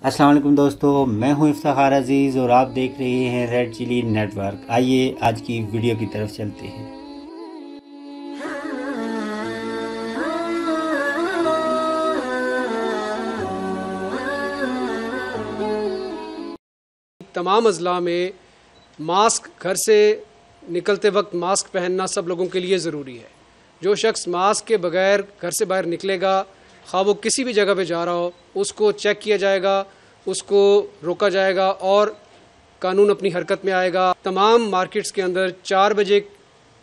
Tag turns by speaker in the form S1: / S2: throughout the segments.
S1: अस्सलाम वालेकुम दोस्तों, मैं हूं इफ्तिखार अजीज़ और आप देख रहे हैं रेड चिली नेटवर्क। आइए आज की वीडियो की तरफ चलते हैं।
S2: तमाम अजला में मास्क घर से निकलते वक्त मास्क पहनना सब लोगों के लिए ज़रूरी है। जो शख्स मास्क के बगैर घर से बाहर निकलेगा, खा वो किसी भी जगह पे जा रहा हो, उसको चेक किया जाएगा, उसको रोका जाएगा और कानून अपनी हरकत में आएगा। तमाम मार्केट्स के अंदर 4 बजे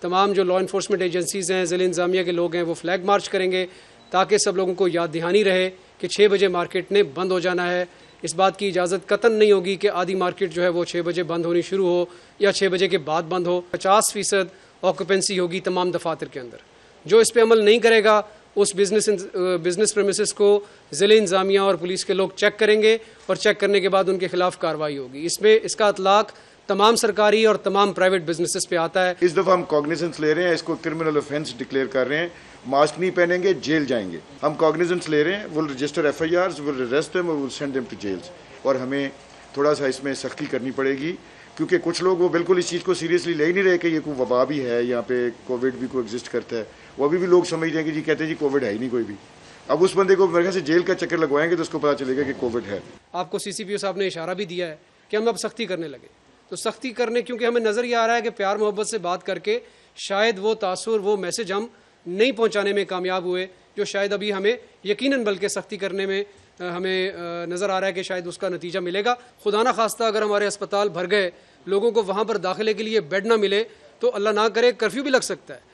S2: तमाम जो लॉ इन्फोर्समेंट एजेंसीज़ हैं, ज़िला इंतज़ामिया के लोग हैं, वो फ्लैग मार्च करेंगे ताकि सब लोगों को याद दहानी रहे कि 6 बजे मार्केट ने बंद हो जाना है। इस बात की इजाज़त कतन नहीं होगी कि आधी मार्केट जो है वो 6 बजे बंद होनी शुरू हो या 6 बजे के बाद बंद हो। 50% ऑक्यूपेंसी होगी तमाम दफातर के अंदर। जो इस पे अमल नहीं करेगा उस बिजनेस प्रेमिसेस को ज़िला इंतज़ामिया और पुलिस के लोग चेक करेंगे और चेक करने के बाद उनके खिलाफ कार्रवाई होगी। इसका इतलाक तमाम सरकारी और तमाम प्राइवेट बिजनेसेस पे आता है।
S3: इस दफ़ा हम कॉग्निजेंस ले रहे हैं, इसको क्रिमिनल ऑफेंस डिक्लेयर कर रहे हैं। मास्क नहीं पहनेंगे जेल जाएंगे। हम कॉग्निजेंस ले रहे हैं, will register FIRs, will arrest them और will send them to jails. और हमें थोड़ा सा इसमें सख्ती करनी पड़ेगी क्योंकि कुछ लोग वो बिल्कुल इस चीज़ को सीरियसली ले ही नहीं रहे कि ये कोई वबा भी है, यहाँ पे कोविड भी कोई एग्जिस्ट करता है। वो अभी भी लोग समझ रहे हैं कि जी कहते हैं जी कोविड है ही नहीं कोई भी। अब उस बंदे को मेरे ख्याल से जेल का चक्कर लगवाएंगे तो उसको पता चलेगा कि कोविड है।
S2: आपको CCPO साहब ने इशारा भी दिया है कि हम अब सख्ती करने लगे। तो सख्ती करने क्योंकि हमें नज़र ये आ रहा है कि प्यार मोहब्बत से बात करके शायद वो तासुर वो मैसेज हम नहीं पहुंचाने में कामयाब हुए जो शायद अभी हमें यकीनन बल्कि सख्ती करने में हमें नज़र आ रहा है कि शायद उसका नतीजा मिलेगा। खुदा ना खास्ता अगर हमारे अस्पताल भर गए, लोगों को वहाँ पर दाखिले के लिए बेड ना मिले तो अल्लाह ना करे कर्फ्यू भी लग सकता है।